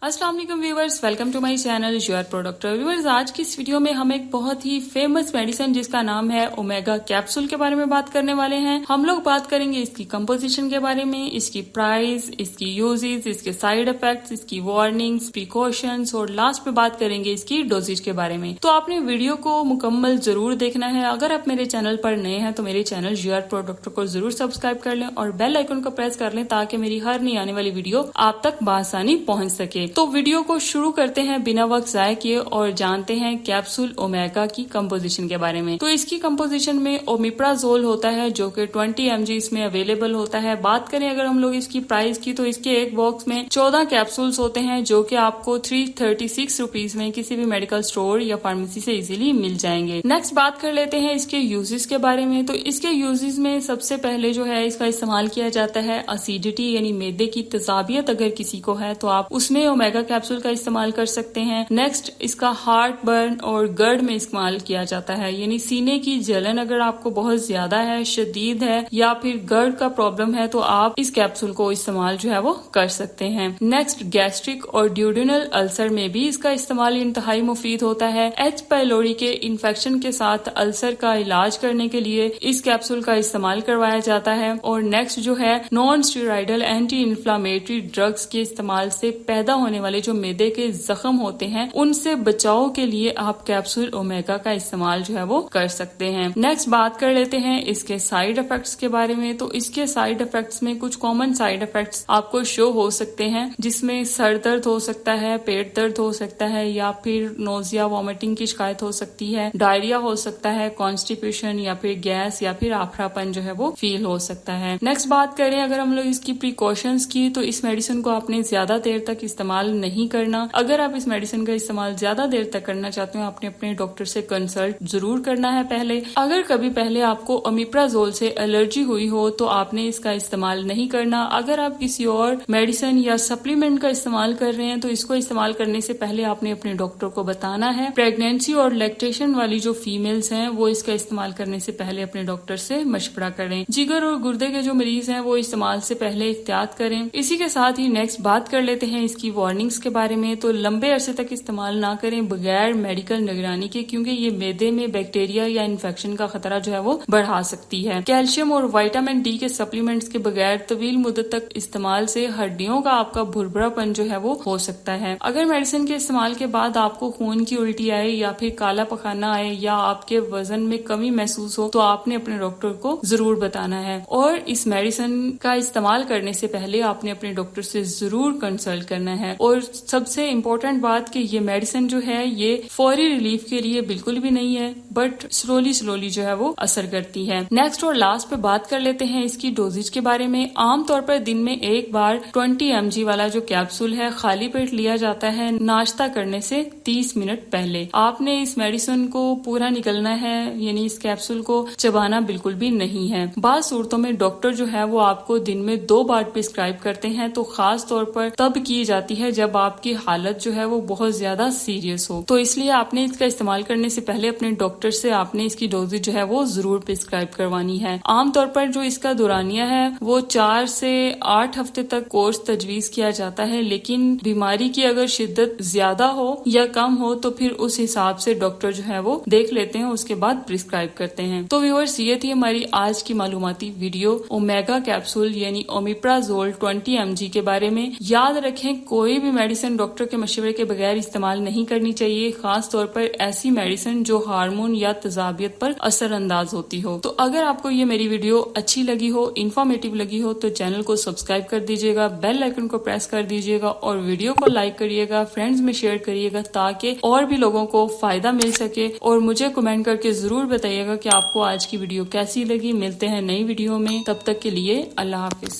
अस्सलाम वालेकुम viewers, welcome to my channel your product. Viewers, आज की इस वीडियो में हम एक बहुत ही फेमस मेडिसिन जिसका नाम है ओमेगा कैप्सूल के बारे में बात करने वाले हैं। हम लोग बात करेंगे इसकी कंपोजिशन के बारे में, इसकी प्राइस, इसकी यूजेस, इसके साइड इफेक्ट्स, इसकी वार्निंग्स, प्रिकॉशंस और लास्ट में बात करेंगे इसकी डोजेज के बारे में। तो आपने वीडियो को मुकम्मल जरूर देखना है। अगर आप मेरे चैनल पर नए हैं तो मेरे चैनल योर प्रोडक्ट को जरूर सब्सक्राइब कर लें और बेल आइकन को प्रेस कर लें ताकि मेरी हर नई आने वाली वीडियो आप तक बआसानी पहुंच सके। तो वीडियो को शुरू करते हैं बिना वक्त जाए किए और जानते हैं कैप्सूल ओमेगा की कंपोजिशन के बारे में। तो इसकी कंपोजिशन में ओमिप्राजोल होता है जो कि 20 mg इसमें अवेलेबल होता है। बात करें अगर हम लोग इसकी प्राइस की तो इसके एक बॉक्स में 14 कैप्सूल्स होते हैं जो कि आपको 336 रुपीज में किसी भी मेडिकल स्टोर या फार्मेसी से इजीली मिल जाएंगे। नेक्स्ट बात कर लेते हैं इसके यूजेस के बारे में। तो इसके यूजेस में सबसे पहले जो है इसका इस्तेमाल किया जाता है एसिडिटी यानी मैदे की तेजाबियत अगर किसी को है तो आप उसमें ओमेगा कैप्सूल का इस्तेमाल कर सकते हैं। नेक्स्ट इसका हार्ट बर्न और गर्ड में इस्तेमाल किया जाता है, यानी सीने की जलन अगर आपको बहुत ज्यादा है, शदीद है या फिर गर्ड का प्रॉब्लम है तो आप इस कैप्सूल को इस्तेमाल जो है वो कर सकते हैं। नेक्स्ट गैस्ट्रिक और ड्यूडेनल अल्सर में भी इसका इस्तेमाल इंतहाई मुफीद होता है। एच पाइलोरी के इन्फेक्शन के साथ अल्सर का इलाज करने के लिए इस कैप्सूल का इस्तेमाल करवाया जाता है। और नेक्स्ट जो है non steroidal anti inflammatory drugs के इस्तेमाल से पैदा होने वाले जो मैदे के जख्म होते हैं उनसे बचाव के लिए आप कैप्सूल ओमेगा का इस्तेमाल जो है वो कर सकते हैं। नेक्स्ट बात कर लेते हैं इसके साइड इफेक्ट्स के बारे में। तो इसके साइड इफेक्ट्स में कुछ कॉमन साइड इफेक्ट्स आपको शो हो सकते हैं जिसमें सर दर्द हो सकता है, पेट दर्द हो सकता है या फिर नोजिया वॉमिटिंग की शिकायत हो सकती है, डायरिया हो सकता है, कॉन्स्टिपेशन या फिर गैस या फिर आफरापन जो है वो फील हो सकता है। नेक्स्ट बात करें अगर हम लोग इसकी प्रिकॉशंस की तो इस मेडिसिन को आपने ज्यादा देर तक इस्तेमाल नहीं करना। अगर आप इस मेडिसिन का इस्तेमाल ज्यादा देर तक करना चाहते हो आपने अपने डॉक्टर से कंसल्ट जरूर करना है पहले। अगर कभी पहले आपको ओमिप्राजोल से एलर्जी हुई हो तो आपने इसका इस्तेमाल नहीं करना। अगर आप किसी और मेडिसिन या सप्लीमेंट का इस्तेमाल कर रहे हैं तो इसको इस्तेमाल करने से पहले आपने अपने डॉक्टर को बताना है। प्रेगनेंसी और लैक्टेशन वाली जो फीमेल्स हैं वो इसका इस्तेमाल करने से पहले अपने डॉक्टर से मशवरा करें। जिगर और गुर्दे के जो मरीज हैं वो इस्तेमाल से पहले एहतियात करें। इसी के साथ ही नेक्स्ट बात कर लेते हैं इसकी वार्निंग्स के बारे में। तो लंबे अरसे तक इस्तेमाल ना करें बगैर मेडिकल निगरानी के, क्योंकि ये मैदे में बैक्टीरिया या इन्फेक्शन का खतरा जो है वो बढ़ा सकती है। कैल्शियम और विटामिन डी के सप्लीमेंट्स के बगैर तवील मुद्दत तक इस्तेमाल से हड्डियों का आपका भुरभुरापन जो है वो हो सकता है। अगर मेडिसिन के इस्तेमाल के बाद आपको खून की उल्टी आए या फिर काला पखाना आए या आपके वजन में कमी महसूस हो तो आपने अपने डॉक्टर को जरूर बताना है। और इस मेडिसिन का इस्तेमाल करने से पहले आपने अपने डॉक्टर से जरूर कंसल्ट करना है। और सबसे इम्पोर्टेंट बात कि ये मेडिसिन जो है ये फौरी रिलीफ के लिए बिल्कुल भी नहीं है, बट स्लोली जो है वो असर करती है। नेक्स्ट और लास्ट पे बात कर लेते हैं इसकी डोजेज के बारे में। आमतौर पर दिन में एक बार 20 mg वाला जो कैप्सूल है खाली पेट लिया जाता है नाश्ता करने से 30 मिनट पहले। आपने इस मेडिसिन को पूरा निकलना है, यानी इस कैप्सूल को चबाना बिल्कुल भी नहीं है। बात सूरतों में डॉक्टर जो है वो आपको दिन में 2 बार प्रिस्क्राइब करते हैं, तो खास तौर पर तब की जाती है जब आपकी हालत जो है वो बहुत ज्यादा सीरियस हो। तो इसलिए आपने इसका इस्तेमाल करने से पहले अपने डॉक्टर से आपने इसकी डोजेज जो है वो जरूर प्रिस्क्राइब करवानी है। आमतौर पर जो इसका दौरानिया है वो 4 से 8 हफ्ते तक कोर्स तजवीज किया जाता है, लेकिन बीमारी की अगर शिद्दत ज्यादा हो या कम हो तो फिर उस हिसाब से डॉक्टर जो है वो देख लेते हैं, उसके बाद प्रिस्क्राइब करते हैं। तो व्यूअर्स, ये थी हमारी आज की मालूमाती वीडियो ओमेगा कैप्सूल यानी ओमिप्राजोल 20 mg के बारे में। याद रखें कोई भी मेडिसिन डॉक्टर के मशवरे के बगैर इस्तेमाल नहीं करनी चाहिए, खास तौर पर ऐसी मेडिसिन जो हार्मोन या तेजाबियत पर असरअंदाज होती हो। तो अगर आपको ये मेरी वीडियो अच्छी लगी हो, इन्फॉर्मेटिव लगी हो तो चैनल को सब्सक्राइब कर दीजिएगा, बेल आइकन को प्रेस कर दीजिएगा और वीडियो को लाइक करिएगा, फ्रेंड्स में शेयर करिएगा ताकि और भी लोगों को फायदा मिल सके। और मुझे कमेंट करके जरूर बताइएगा कि आपको आज की वीडियो कैसी लगी। मिलते हैं नई वीडियो में, तब तक के लिए अल्लाह हाफिज।